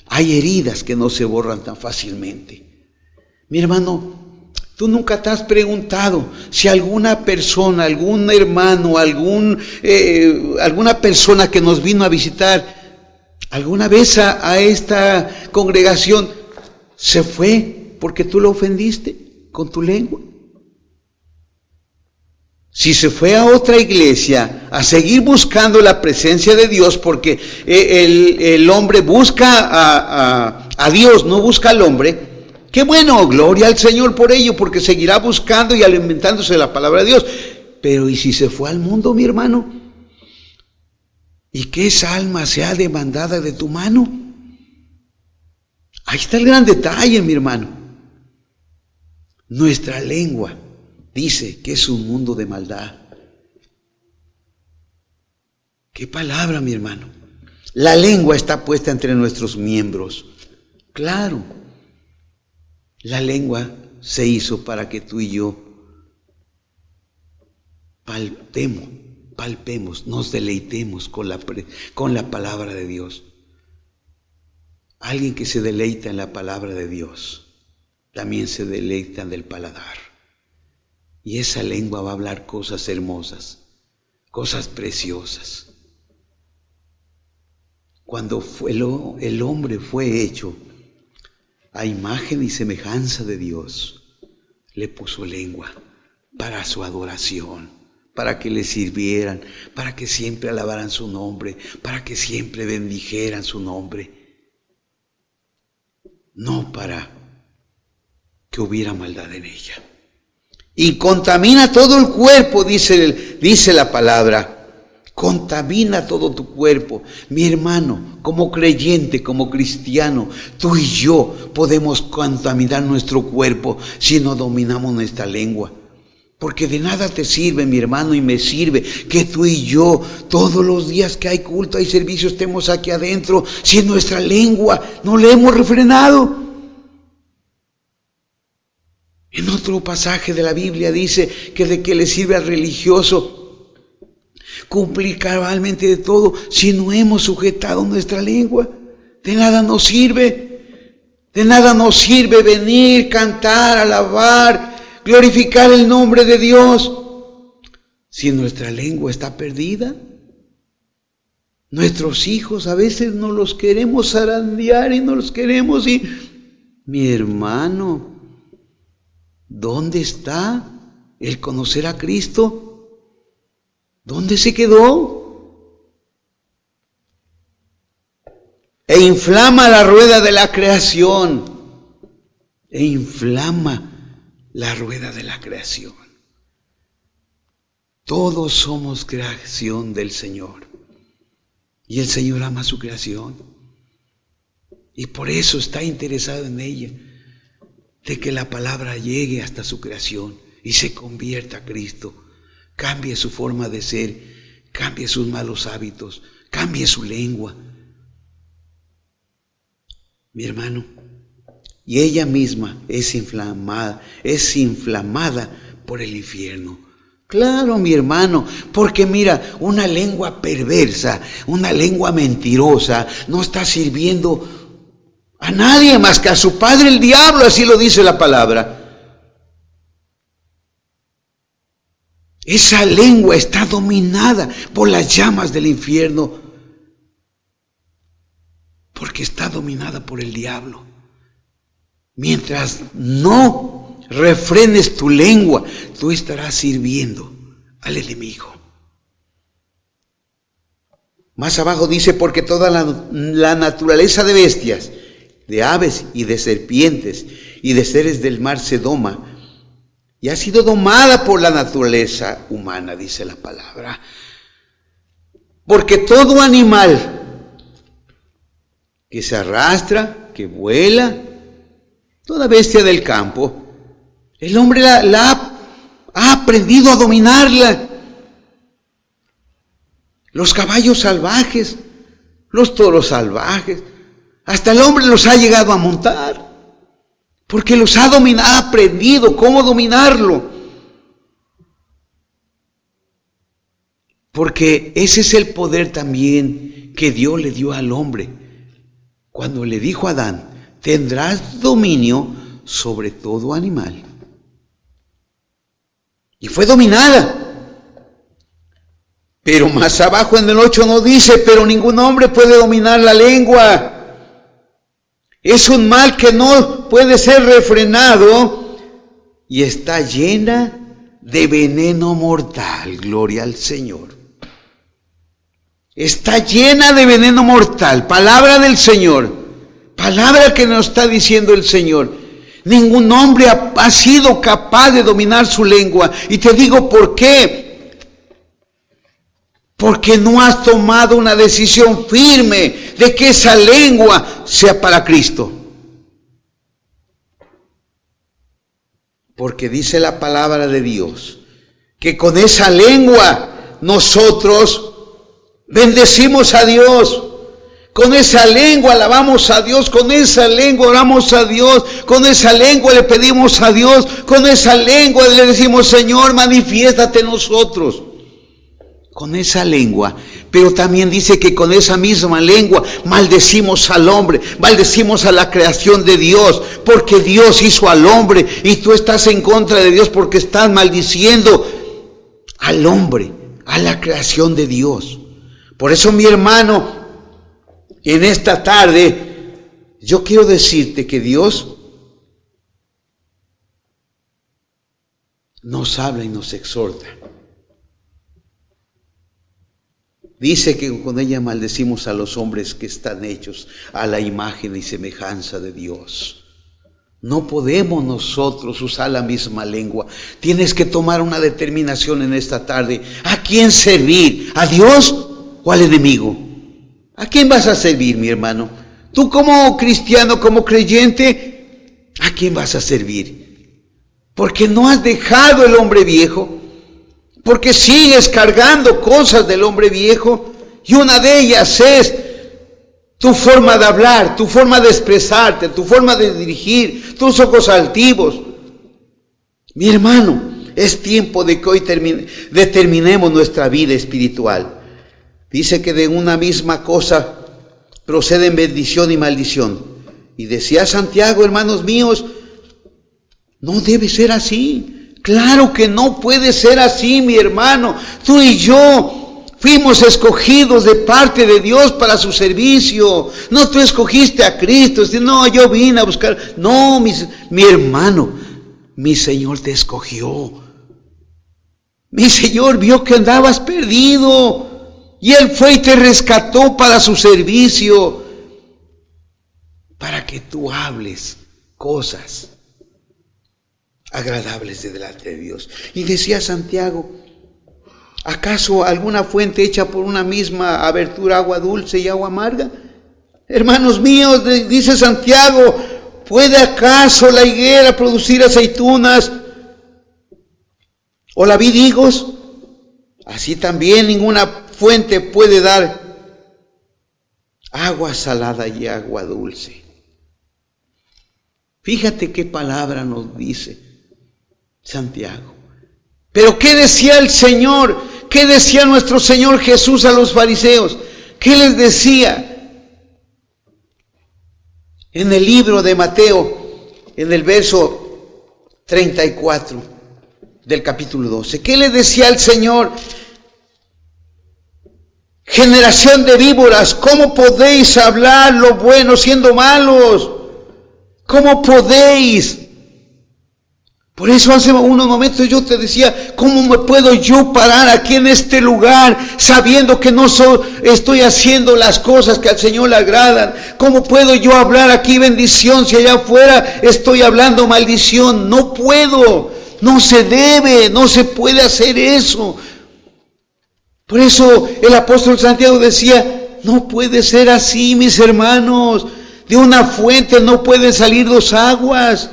hay heridas que no se borran tan fácilmente. Mi hermano, tú nunca te has preguntado si alguna persona, algún hermano, alguna persona que nos vino a visitar alguna vez a esta congregación se fue porque tú lo ofendiste con tu lengua. Si se fue a otra iglesia a seguir buscando la presencia de Dios, porque el hombre busca a Dios, no busca al hombre, qué bueno, gloria al Señor por ello, porque seguirá buscando y alimentándose de la palabra de Dios. Pero ¿y si se fue al mundo, mi hermano? ¿Y qué esa alma sea demandada de tu mano? Ahí está el gran detalle, mi hermano. Nuestra lengua dice que es un mundo de maldad. ¿Qué palabra, mi hermano? La lengua está puesta entre nuestros miembros. Claro, la lengua se hizo para que tú y yo palpemos, nos deleitemos con la palabra de Dios. Alguien que se deleita en la palabra de Dios, también se deleita del paladar. Y esa lengua va a hablar cosas hermosas, cosas preciosas. Cuando el hombre fue hecho a imagen y semejanza de Dios, le puso lengua para su adoración, para que le sirvieran, para que siempre alabaran su nombre, para que siempre bendijeran su nombre. No para que hubiera maldad en ella. Y contamina todo el cuerpo, dice la palabra. Contamina todo tu cuerpo. Mi hermano, como creyente, como cristiano, tú y yo podemos contaminar nuestro cuerpo si no dominamos nuestra lengua. Porque de nada te sirve, mi hermano, y me sirve que tú y yo, todos los días que hay culto, hay servicio, estemos aquí adentro, si nuestra lengua no la hemos refrenado. En otro pasaje de la Biblia dice que de qué le sirve al religioso cumplir cabalmente de todo si no hemos sujetado nuestra lengua. De nada nos sirve. De nada nos sirve venir, cantar, alabar, glorificar el nombre de Dios si nuestra lengua está perdida. Nuestros hijos a veces no los queremos zarandear y no los queremos mi hermano, ¿dónde está el conocer a Cristo? ¿Dónde se quedó? E inflama la rueda de la creación. E inflama la rueda de la creación. Todos somos creación del Señor. Y el Señor ama su creación. Y por eso está interesado en ella. De que la palabra llegue hasta su creación y se convierta a Cristo. Cambie su forma de ser, cambie sus malos hábitos, cambie su lengua. Mi hermano, y ella misma es inflamada por el infierno. Claro, mi hermano, porque mira, una lengua perversa, una lengua mentirosa, no está sirviendo a nadie más que a su padre el diablo, así lo dice la palabra. Esa lengua está dominada por las llamas del infierno, porque está dominada por el diablo. Mientras no refrenes tu lengua, tú estarás sirviendo al enemigo. Más abajo dice, porque toda la naturaleza de bestias, de aves y de serpientes y de seres del mar se doma, y ha sido domada por la naturaleza humana, dice la palabra. Porque todo animal que se arrastra, que vuela, toda bestia del campo, el hombre ha aprendido a dominarla. Los caballos salvajes, los toros salvajes, hasta el hombre los ha llegado a montar. Porque los ha dominado, ha aprendido cómo dominarlo. Porque ese es el poder también que Dios le dio al hombre. Cuando le dijo a Adán, tendrás dominio sobre todo animal. Y fue dominada. Pero más abajo en el 8 no dice, pero ningún hombre puede dominar la lengua. Es un mal que no puede ser refrenado y está llena de veneno mortal. Gloria al Señor. Está llena de veneno mortal. Palabra del Señor. Palabra que nos está diciendo el Señor. Ningún hombre ha sido capaz de dominar su lengua. Y te digo por qué. Porque no has tomado una decisión firme de que esa lengua sea para Cristo. Porque dice la palabra de Dios que con esa lengua nosotros bendecimos a Dios. Con esa lengua alabamos a Dios, con esa lengua oramos a Dios, con esa lengua le pedimos a Dios, con esa lengua le decimos, Señor, manifiéstate en nosotros. Con esa lengua, pero también dice que con esa misma lengua maldecimos al hombre, maldecimos a la creación de Dios, porque Dios hizo al hombre y tú estás en contra de Dios porque estás maldiciendo al hombre, a la creación de Dios. Por eso, mi hermano, en esta tarde yo quiero decirte que Dios nos habla y nos exhorta. Dice que con ella maldecimos a los hombres que están hechos a la imagen y semejanza de Dios. No podemos nosotros usar la misma lengua. Tienes que tomar una determinación en esta tarde. ¿A quién servir? ¿A Dios o al enemigo? ¿A quién vas a servir, mi hermano? Tú como cristiano, como creyente, ¿a quién vas a servir? Porque no has dejado el hombre viejo. Porque sigues cargando cosas del hombre viejo, y una de ellas es tu forma de hablar, tu forma de expresarte, tu forma de dirigir, tus ojos altivos. Mi hermano, es tiempo de que hoy determinemos nuestra vida espiritual. Dice que de una misma cosa proceden bendición y maldición. Y decía Santiago, hermanos míos, no debe ser así. Claro que no puede ser así, mi hermano. Tú y yo fuimos escogidos de parte de Dios para su servicio. No, tú escogiste a Cristo. No, yo vine a buscar. No, mi hermano, mi Señor te escogió. Mi Señor vio que andabas perdido y Él fue y te rescató para su servicio, para que tú hables cosas agradables delante de Dios. Y decía Santiago, ¿acaso alguna fuente hecha por una misma abertura agua dulce y agua amarga? Hermanos míos, dice Santiago, ¿puede acaso la higuera producir aceitunas o la vid higos? Así también ninguna fuente puede dar agua salada y agua dulce. Fíjate qué palabra nos dice Santiago. Pero ¿qué decía el Señor? ¿Qué decía nuestro Señor Jesús a los fariseos? ¿Qué les decía? En el libro de Mateo, en el verso 34 del capítulo 12. ¿Qué les decía el Señor? Generación de víboras, ¿cómo podéis hablar lo bueno siendo malos? ¿Cómo podéis? Por eso hace unos momentos yo te decía, ¿cómo me puedo yo parar aquí en este lugar sabiendo que no estoy haciendo las cosas que al Señor le agradan? ¿Cómo puedo yo hablar aquí bendición si allá afuera estoy hablando maldición? No puedo, no se debe, no se puede hacer eso. Por eso el apóstol Santiago decía, no puede ser así, mis hermanos. De una fuente no pueden salir dos aguas.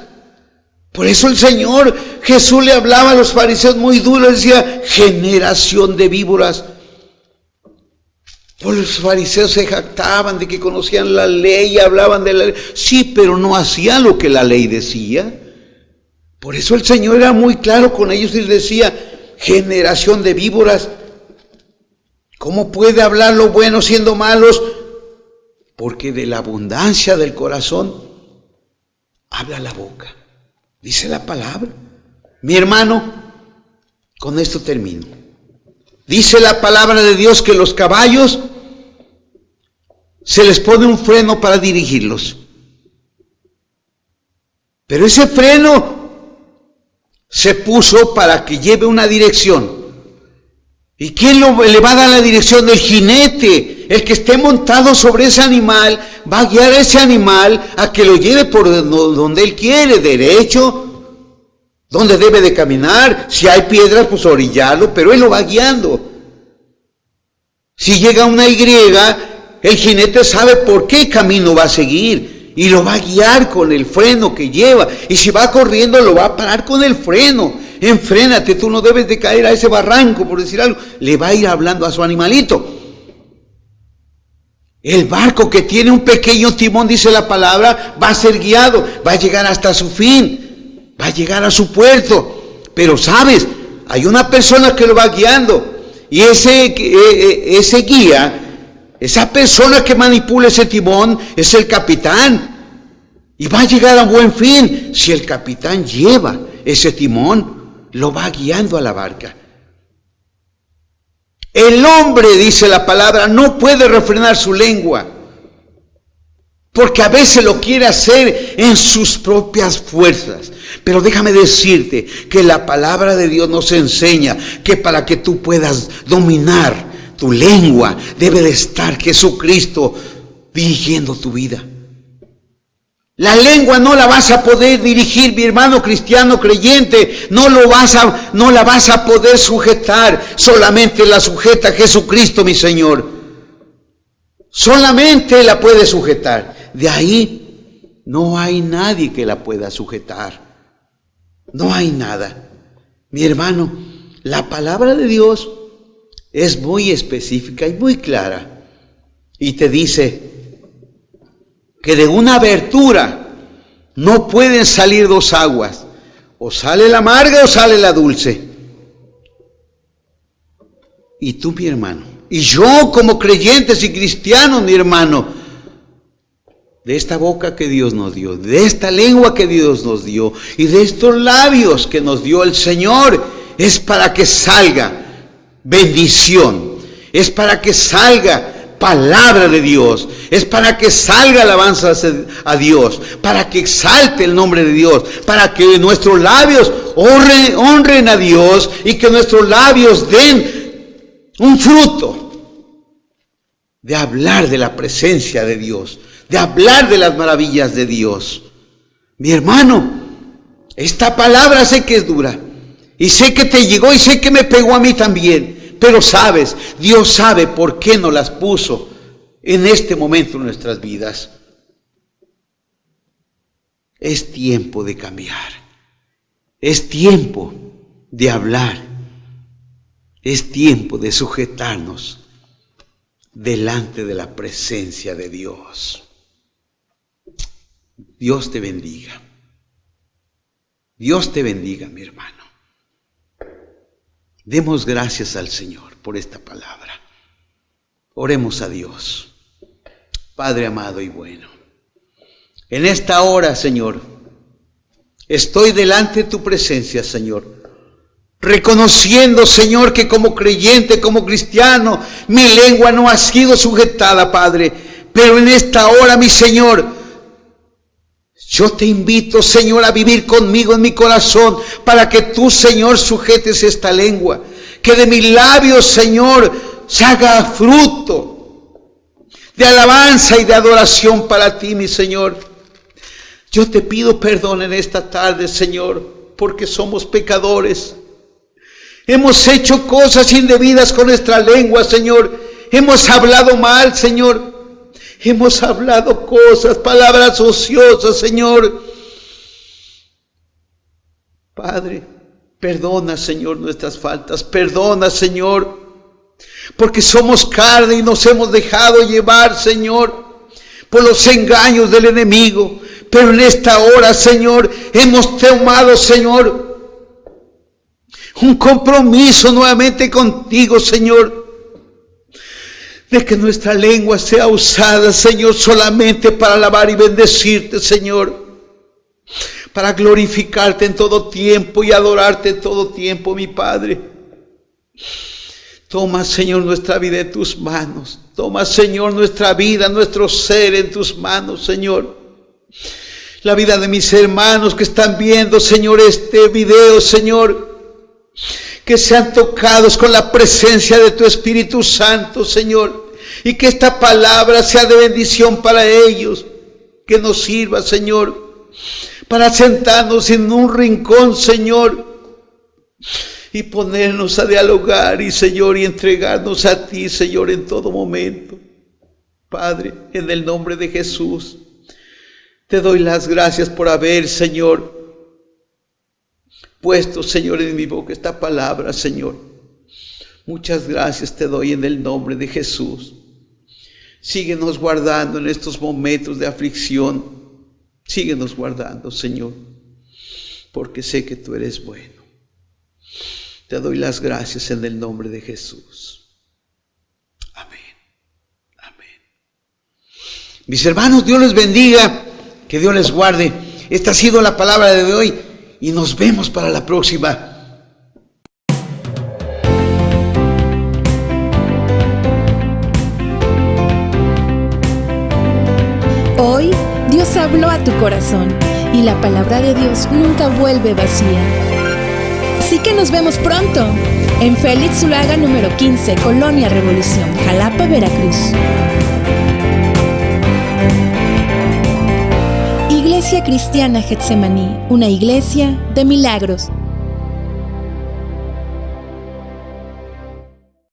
Por eso el Señor Jesús le hablaba a los fariseos muy duro, decía, generación de víboras. Pues los fariseos se jactaban de que conocían la ley y hablaban de la ley. Sí, pero no hacían lo que la ley decía. Por eso el Señor era muy claro con ellos y les decía, generación de víboras. ¿Cómo puede hablar lo bueno siendo malos? Porque de la abundancia del corazón habla la boca. Dice la palabra. Mi hermano, con esto termino. Dice la palabra de Dios que los caballos se les pone un freno para dirigirlos. Pero ese freno se puso para que lleve una dirección. ¿Y quién le va a dar la dirección? El jinete. El que esté montado sobre ese animal va a guiar a ese animal a que lo lleve por donde él quiere, derecho, donde debe de caminar. Si hay piedras, pues orillarlo, pero él lo va guiando. Si llega a una Y, el jinete sabe por qué camino va a seguir y lo va a guiar con el freno que lleva. Y si va corriendo, lo va a parar con el freno. Enfrénate, tú no debes de caer a ese barranco, por decir algo. Le va a ir hablando a su animalito. El barco que tiene un pequeño timón, dice la palabra, va a ser guiado, va a llegar hasta su fin, va a llegar a su puerto. Pero sabes, hay una persona que lo va guiando. Y ese guía, esa persona que manipula ese timón, es el capitán. Y va a llegar a buen fin. Si el capitán lleva ese timón, lo va guiando a la barca. El hombre, dice la palabra, no puede refrenar su lengua, porque a veces lo quiere hacer en sus propias fuerzas. Pero déjame decirte que la palabra de Dios nos enseña que para que tú puedas dominar tu lengua, debe de estar Jesucristo dirigiendo tu vida. La lengua no la vas a poder dirigir, mi hermano cristiano creyente, no la vas a poder sujetar, solamente la sujeta Jesucristo, mi Señor. Solamente la puede sujetar. De ahí no hay nadie que la pueda sujetar. No hay nada. Mi hermano, la palabra de Dios es muy específica y muy clara. Y te dice que de una abertura no pueden salir dos aguas. O sale la amarga o sale la dulce. Y tú, mi hermano, y yo como creyentes y cristianos, mi hermano, de esta boca que Dios nos dio, de esta lengua que Dios nos dio y de estos labios que nos dio el Señor, es para que salga bendición, es para que salga palabra de Dios, es para que salga alabanza a Dios, para que exalte el nombre de Dios, para que nuestros labios honren a Dios y que nuestros labios den un fruto de hablar de la presencia de Dios, de hablar de las maravillas de Dios. Mi hermano, esta palabra sé que es dura, y sé que te llegó, y sé que me pegó a mí también, pero sabes, Dios sabe por qué nos las puso en este momento en nuestras vidas. Es tiempo de cambiar, es tiempo de hablar, es tiempo de sujetarnos delante de la presencia de Dios. Dios te bendiga. Dios te bendiga, mi hermano. Demos gracias al Señor por esta palabra. Oremos a Dios. Padre amado y bueno, en esta hora, Señor, estoy delante de tu presencia, Señor, reconociendo, Señor, que como creyente, como cristiano, mi lengua no ha sido sujetada, Padre, pero en esta hora, mi Señor, yo te invito, Señor, a vivir conmigo en mi corazón para que tú, Señor, sujetes esta lengua. Que de mis labios, Señor, se haga fruto de alabanza y de adoración para ti, mi Señor. Yo te pido perdón en esta tarde, Señor, porque somos pecadores. Hemos hecho cosas indebidas con nuestra lengua, Señor. Hemos hablado mal, Señor. Hemos hablado cosas, palabras ociosas, Señor. Padre, perdona, Señor, nuestras faltas. Perdona, Señor, porque somos carne y nos hemos dejado llevar, Señor, por los engaños del enemigo. Pero en esta hora, Señor, hemos tomado, Señor, un compromiso nuevamente contigo, Señor, de que nuestra lengua sea usada, Señor, solamente para alabar y bendecirte, Señor, para glorificarte en todo tiempo y adorarte en todo tiempo, mi Padre. Toma, Señor, nuestra vida en tus manos. Toma, Señor, nuestra vida, nuestro ser en tus manos, Señor. la vida de mis hermanos que están viendo, Señor, este video, Señor, que sean tocados con la presencia de tu Espíritu Santo, Señor, y que esta palabra sea de bendición para ellos, que nos sirva, Señor, para sentarnos en un rincón, Señor, y ponernos a dialogar, y Señor, y entregarnos a ti, Señor, en todo momento. Padre, en el nombre de Jesús, te doy las gracias por haber, Señor, puesto, Señor, en mi boca esta palabra, Señor. Muchas gracias te doy en el nombre de Jesús. Síguenos guardando en estos momentos de aflicción. Síguenos guardando, Señor, porque sé que tú eres bueno. Te doy las gracias en el nombre de Jesús. Amén. Amén. Mis hermanos, Dios les bendiga, que Dios les guarde. Esta ha sido la palabra de hoy y nos vemos para la próxima. Hoy Dios habló a tu corazón y la palabra de Dios nunca vuelve vacía. Así que nos vemos pronto en Félix Zuluaga número 15, Colonia Revolución, Jalapa, Veracruz. Iglesia Cristiana Getsemaní, una iglesia de milagros.